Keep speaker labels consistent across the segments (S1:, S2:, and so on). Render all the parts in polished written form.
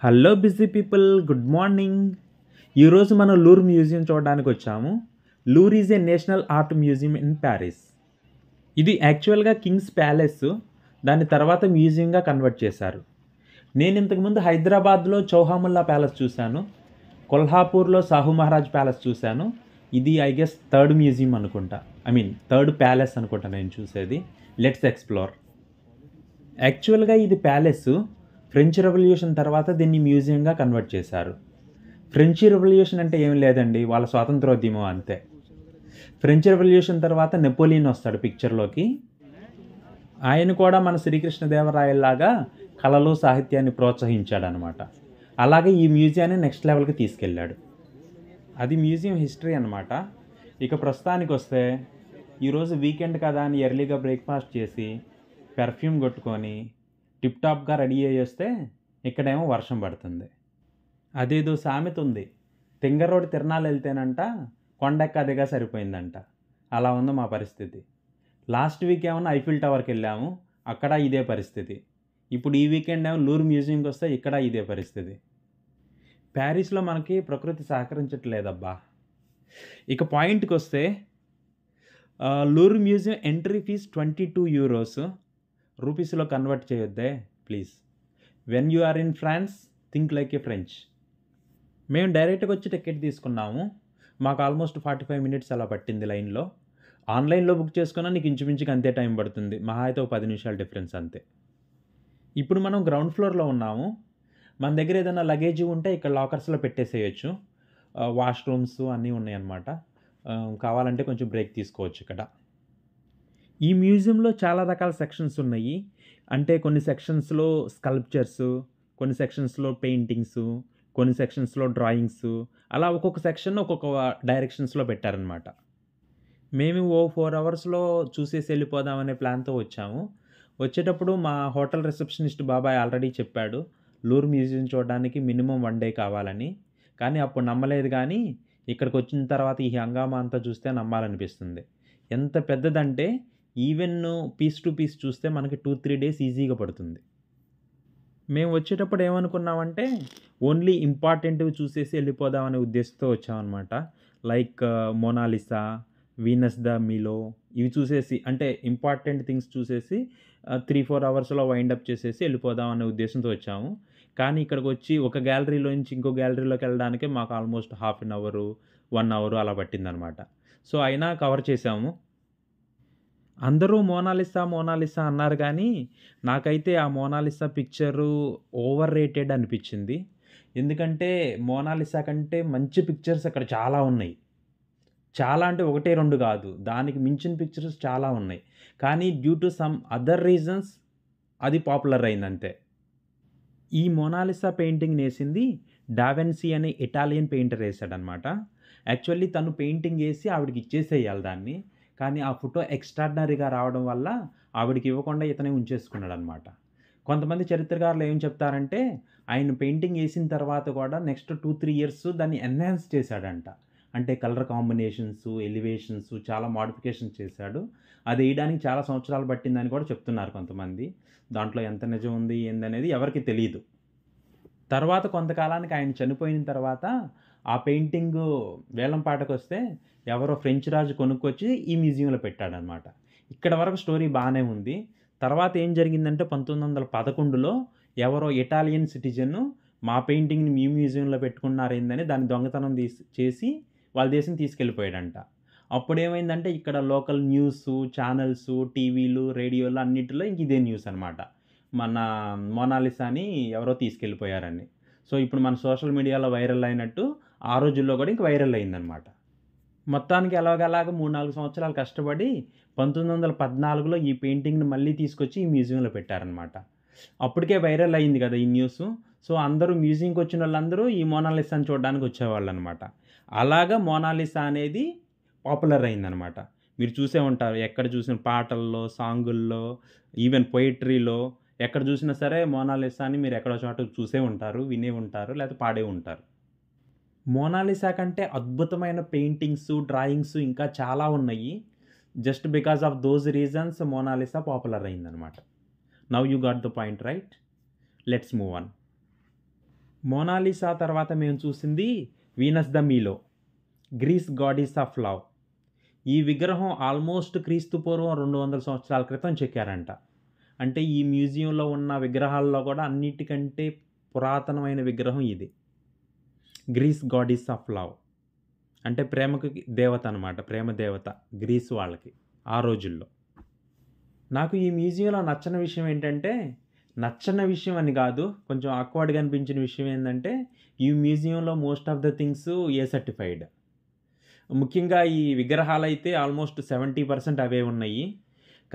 S1: Hello busy people, good morning. ఈరోజు మనం Louvre museum చూడడానికి వచ్చాము. Louvre is a national art museum in Paris. ఇది యాక్చువల్గా కింగ్స్ ప్యాలెస్, దాని తర్వాత మ్యూజియంగా కన్వర్ట్ చేశారు. నేను ఇంతకుముందు హైదరాబాద్లో చౌహాముల్లా ప్యాలెస్ చూశాను, కొల్హాపూర్లో సాహు మహారాజ్ ప్యాలెస్ చూశాను. ఇది ఐ గెస్ థర్డ్ మ్యూజియం అనుకుంటా, థర్డ్ ప్యాలెస్ అనుకుంటా నేను చూసేది. Let's explore. యాక్చువల్గా ఇది ప్యాలెస్ ఫ్రెంచ్ రెవల్యూషన్ తర్వాత దీన్ని మ్యూజియంగా కన్వర్ట్ చేశారు. ఫ్రెంచ్ రెవల్యూషన్ అంటే ఏం లేదండి, వాళ్ళ స్వాతంత్రోద్యమం అంతే. ఫ్రెంచ్ రెవల్యూషన్ తర్వాత నెపోలియన్ వస్తాడు పిక్చర్లోకి. ఆయన కూడా మన శ్రీకృష్ణదేవరాయల్లాగా కళలు సాహిత్యాన్ని ప్రోత్సహించాడనమాట. అలాగే ఈ మ్యూజియాన్ని నెక్స్ట్ లెవెల్కి తీసుకెళ్ళాడు. అది మ్యూజియం హిస్టరీ అనమాట. ఇక ప్రస్తుతానికి వస్తే, ఈరోజు వీకెండ్ కదా అని ఎర్లీగా బ్రేక్ఫాస్ట్ చేసి పెర్ఫ్యూమ్ కొట్టుకొని టిప్ టాప్గా రెడీ అయ్యి వస్తే ఇక్కడేమో వర్షం పడుతుంది. అదేదో సామెత ఉంది, తింగరోడు తిరణాలు వెళ్తేనంట కొండెక్కదిగా సరిపోయిందంట. అలా ఉంది మా పరిస్థితి. లాస్ట్ వీక్ ఏమన్నా ఐఫిల్ టవర్కి వెళ్ళాము, అక్కడ ఇదే పరిస్థితి. ఇప్పుడు ఈ వీకెండ్ ఏమో లూర్ మ్యూజియంకి వస్తే ఇక్కడ ఇదే పరిస్థితి. ప్యారిస్లో మనకి ప్రకృతి సహకరించట్లేదబ్బా. ఇక పాయింట్కి వస్తే, Louvre museum entry fee 22 euros. రూపీస్లో కన్వర్ట్ చేయొద్దే please. When you are in France think like a French. మేము డైరెక్ట్గా వచ్చి టికెట్ తీసుకున్నాము. మాకు ఆల్మోస్ట్ 45 minutes అలా పట్టింది లైన్లో. ఆన్లైన్లో బుక్ చేసుకున్నా నీకు ఇంచుమించుకి అంతే టైం పడుతుంది, మహా అయితే ఒక 10 నిమిషాల డిఫరెన్స్ అంతే. ఇప్పుడు మనం గ్రౌండ్ ఫ్లోర్లో ఉన్నాము. మన దగ్గర ఏదైనా లగేజ్ ఉంటే ఇక్కడ లాకర్స్లో పెట్టేసేయచ్చు. వాష్రూమ్స్ అన్నీ ఉన్నాయన్నమాట. కావాలంటే కొంచెం బ్రేక్ తీసుకోవచ్చు ఇక్కడ. ఈ మ్యూజియంలో చాలా రకాల సెక్షన్స్ ఉన్నాయి. అంటే కొన్ని సెక్షన్స్లో స్కల్ప్చర్స్, కొన్ని సెక్షన్స్లో పెయింటింగ్స్, కొన్ని సెక్షన్స్లో డ్రాయింగ్స్, అలా ఒక్కొక్క సెక్షన్ ఒక్కొక్క డైరెక్షన్స్లో పెట్టారనమాట. మేము 4 hours చూసేసి వెళ్ళిపోదామనే ప్లాన్తో వచ్చాము. వచ్చేటప్పుడు మా హోటల్ రిసెప్షనిస్ట్ బాబాయ్ ఆల్రెడీ చెప్పాడు లూర్ మ్యూజియం చూడడానికి మినిమం 1 day కావాలని. కానీ అప్పుడు నమ్మలేదు. కానీ ఇక్కడికి వచ్చిన తర్వాత ఈ హంగామా అంతా చూస్తే నమ్మాలనిపిస్తుంది. ఎంత పెద్దదంటే ఈవెన్ పీస్ టు పీస్ చూస్తే మనకి 2-3 days ఈజీగా పడుతుంది. మేము వచ్చేటప్పుడు ఏమనుకున్నామంటే ఓన్లీ ఇంపార్టెంట్వి చూసేసి వెళ్ళిపోదామనే ఉద్దేశంతో వచ్చామన్నమాట. లైక్ మోనాలిసా, వీనస్ ద మిలో, ఇవి చూసేసి, అంటే ఇంపార్టెంట్ థింగ్స్ చూసేసి 3-4 hours వైండప్ చేసేసి వెళ్ళిపోదాం అనే ఉద్దేశంతో వచ్చాము. కానీ ఇక్కడికి వచ్చి ఒక గ్యాలరీలో నుంచి ఇంకో గ్యాలరీలోకి వెళ్ళడానికే మాకు ఆల్మోస్ట్ 1/2 hour 1 hour అలా పట్టిందనమాట. సో అయినా కవర్ చేసాము. అందరూ మోనాలిసా అన్నారు, కానీ నాకైతే ఆ మోనాలిసా పిక్చరు ఓవర్ రేటెడ్ అనిపించింది. ఎందుకంటే మోనాలిసా కంటే మంచి పిక్చర్స్ అక్కడ చాలా ఉన్నాయి. చాలా అంటే 1-2 కాదు, దానికి మించిన పిక్చర్స్ చాలా ఉన్నాయి. కానీ due to some other reasons అది పాపులర్ అయిందంతే. ఈ మోనాలిసా పెయింటింగ్ వేసింది డావెన్సీ అనే ఇటాలియన్ పెయింటర్ వేసాడనమాట. యాక్చువల్లీ తను పెయింటింగ్ వేసి ఆవిడకి ఇచ్చేసేయాలి దాన్ని. కానీ ఆ ఫోటో ఎక్స్ట్రాడినరీగా రావడం వల్ల ఆవిడకి ఇవ్వకుండా ఇతనే ఉంచేసుకున్నాడు అనమాట. కొంతమంది చరిత్రకారులు ఏం చెప్తారంటే, ఆయన పెయింటింగ్ వేసిన తర్వాత కూడా నెక్స్ట్ 2-3 years దాన్ని ఎన్హాన్స్ చేశాడంట. అంటే కలర్ కాంబినేషన్స్, ఎలివేషన్స్ చాలా మోడిఫికేషన్స్ చేశాడు. అది వేయడానికి చాలా సంవత్సరాలు పట్టిందని కూడా చెప్తున్నారు కొంతమంది. దాంట్లో ఎంత నిజం ఉంది ఏందనేది ఎవరికి తెలియదు. తర్వాత కొంతకాలానికి ఆయన చనిపోయిన తర్వాత ఆ పెయింటింగ్ వేలంపాటకు వస్తే ఎవరో ఫ్రెంచ్ రాజు కొనుక్కొచ్చి ఈ మ్యూజియంలో పెట్టాడనమాట. ఇక్కడ వరకు స్టోరీ బాగానే ఉంది. తర్వాత ఏం జరిగిందంటే 1911లో ఎవరో ఇటాలియన్ సిటిజన్ మా పెయింటింగ్ని మీ మ్యూజియంలో పెట్టుకున్నారేందని దాన్ని దొంగతనం చేసి వాళ్ళ దేశం తీసుకెళ్ళిపోయాడంట. అప్పుడు ఏమైందంటే ఇక్కడ లోకల్ న్యూస్ ఛానల్స్, టీవీలు, రేడియోలు అన్నిటిలో ఇంక ఇదే న్యూస్ అనమాట, మన మోనాలిసాని ఎవరో తీసుకెళ్ళిపోయారని. సో ఇప్పుడు మన సోషల్ మీడియాలో వైరల్ అయినట్టు ఆ రోజుల్లో కూడా ఇంక వైరల్ అయిందనమాట. మొత్తానికి ఎలాగలాగా 3-4 సంవత్సరాలు కష్టపడి 1914లో ఈ పెయింటింగ్ని మళ్ళీ తీసుకొచ్చి ఈ మ్యూజియంలో పెట్టారనమాట. అప్పటికే వైరల్ అయింది కదా ఈ న్యూస్. సో అందరూ మ్యూజియంకి వచ్చిన వాళ్ళందరూ ఈ మోనాలిసాని చూడడానికి వచ్చేవాళ్ళు అనమాట. అలాగా మోనాలిసా అనేది పాపులర్ అయిందనమాట. మీరు చూసే ఉంటారు, ఎక్కడ చూసిన పాటల్లో, సాంగుల్లో, ఈవెన్ పొయిట్రీలో ఎక్కడ చూసినా సరే మోనాలిసాని మీరు ఎక్కడో చోట చూసే ఉంటారు, వినే ఉంటారు, లేకపోతే పాడే ఉంటారు. మోనాలిసా కంటే అద్భుతమైన పెయింటింగ్స్, డ్రాయింగ్స్ ఇంకా చాలా ఉన్నాయి. Just because of those reasons Mona Lisa popular అయిందనమాట. Now you got the point right. Let's move on. Mona Lisa తర్వాత మేము చూసింది Venus de Milo, Greece goddess of love. ఈ విగ్రహం ఆల్మోస్ట్ క్రీస్తు పూర్వం 200 సంవత్సరాల క్రితం చెక్కారంట. అంటే ఈ మ్యూజియంలో ఉన్న విగ్రహాల్లో కూడా అన్నిటికంటే పురాతనమైన విగ్రహం ఇది. గ్రీస్ గాడెస్ ఆఫ్ లవ్ అంటే ప్రేమకు దేవత అనమాట, ప్రేమ దేవత గ్రీస్ వాళ్ళకి ఆ రోజుల్లో. నాకు ఈ మ్యూజియంలో నచ్చని విషయం ఏంటంటే, నచ్చని విషయం అని కాదు, కొంచెం ఆక్వర్డ్గా అనిపించిన విషయం ఏంటంటే, ఈ మ్యూజియంలో most of the things A certified. ముఖ్యంగా ఈ విగ్రహాలు అయితే ఆల్మోస్ట్ 70% అవే ఉన్నాయి.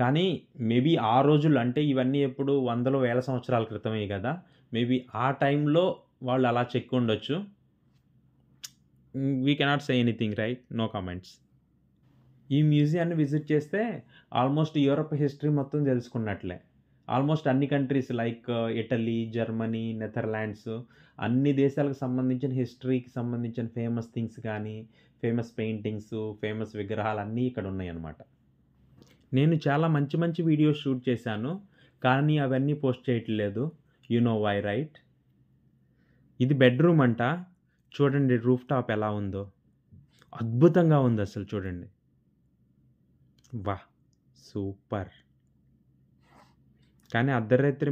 S1: కానీ మేబీ ఆ రోజుల్లో, అంటే ఇవన్నీ ఎప్పుడు వందలు వేల సంవత్సరాల క్రితమే కదా, మేబీ ఆ టైంలో వాళ్ళు అలా చెక్కి ఉండొచ్చు. We cannot say anything, right? No comments. ఈ మ్యూజియాన్ని విజిట్ చేస్తే ఆల్మోస్ట్ యూరప్ హిస్టరీ మొత్తం తెలుసుకున్నట్లే. ఆల్మోస్ట్ అన్ని countries like Italy, Germany, Netherlands, అన్ని దేశాలకు సంబంధించిన హిస్టరీకి సంబంధించిన ఫేమస్ థింగ్స్ కానీ, ఫేమస్ పెయింటింగ్స్, ఫేమస్ విగ్రహాలు అన్నీ ఇక్కడ ఉన్నాయన్నమాట. నేను చాలా మంచి మంచి వీడియోస్ షూట్ చేశాను, కానీ అవన్నీ పోస్ట్ చేయట్లేదు. You know why, right? ఇది బెడ్రూమ్ అంట. చూడండి రూఫ్ టాప్ ఎలా ఉందో, అద్భుతంగా ఉంది అసలు. చూడండి, వా సూపర్. కానీ అర్ధరాత్రి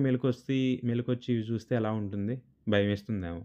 S1: మెలకొచ్చి ఇవి చూస్తే ఎలా ఉంటుంది? భయం వేస్తుందేమో.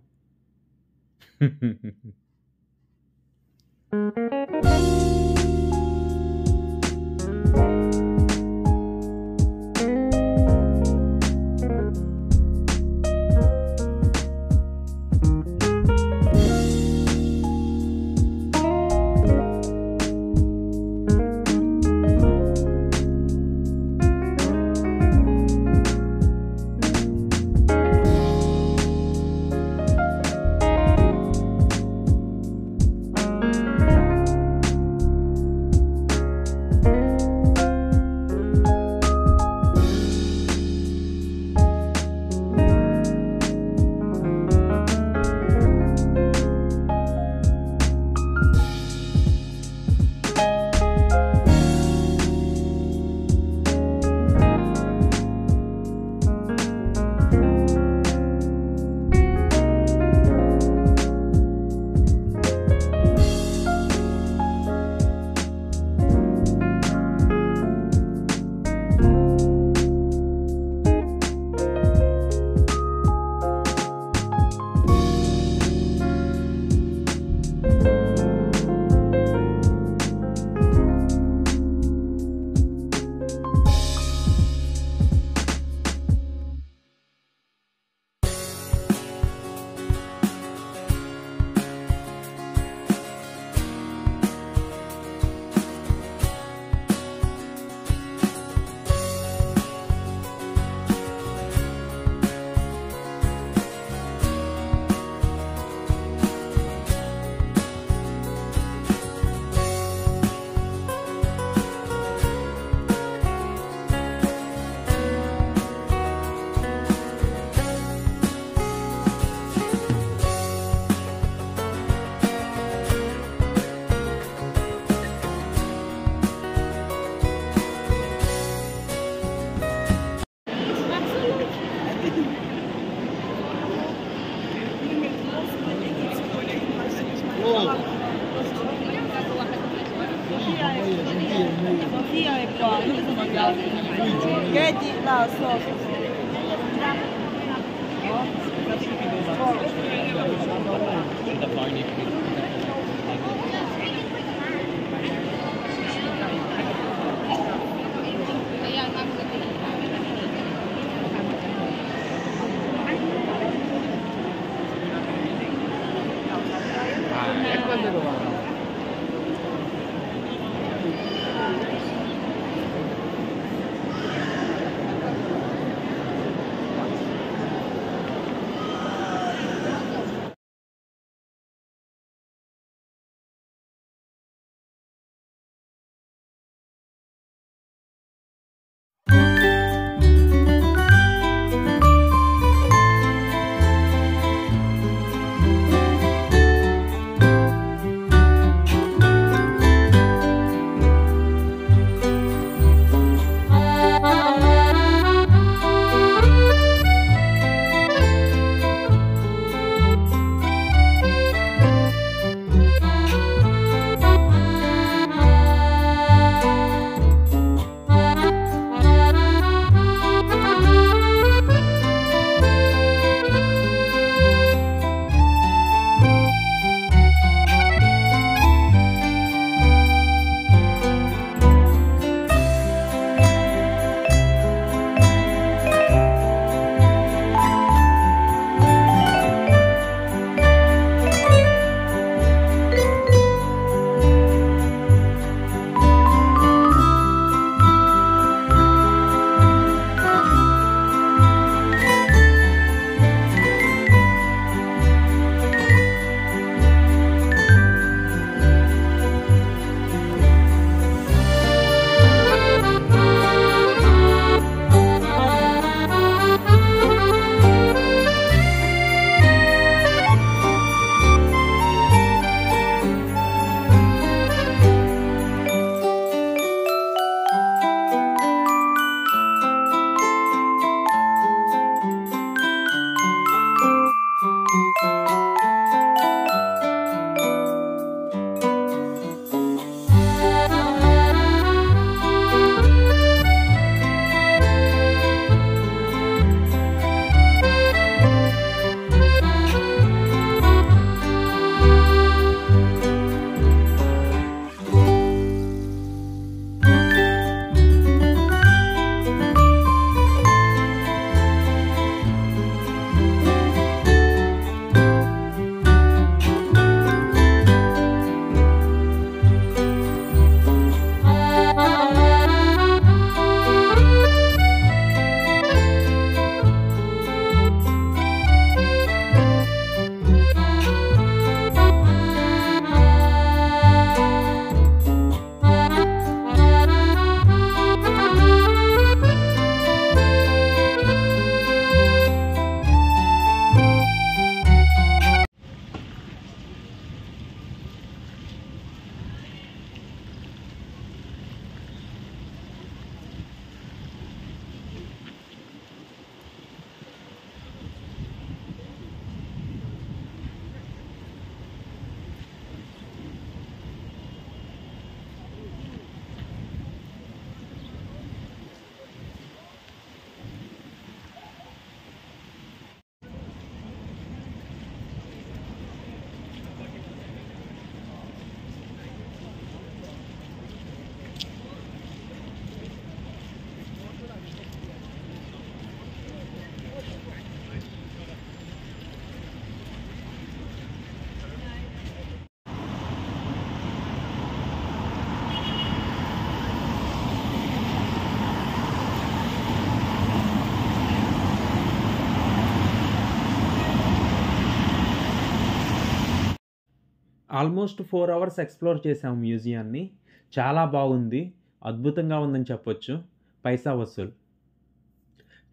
S1: ఆల్మోస్ట్ 4 అవర్స్ ఎక్స్‌ప్లోర్ చేసాము మ్యూజియాన్ని. చాలా బాగుంది. అద్భుతంగా ఉందని చెప్పొచ్చు. పైసా వసూల్.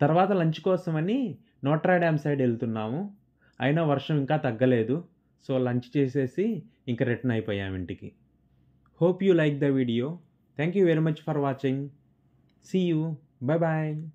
S1: తర్వాత లంచ్ కోసమని నోట్రా డ్యామ్ సైడ్ ఎళ్తున్నాము. అయినా వర్షం ఇంకా తగ్గలేదు. సో, లంచ్ చేసేసి ఇంక రిటర్న్ అయిపోయాము ఇంటికి. Hope you like the video. Thank you very much for watching. See you. Bye by.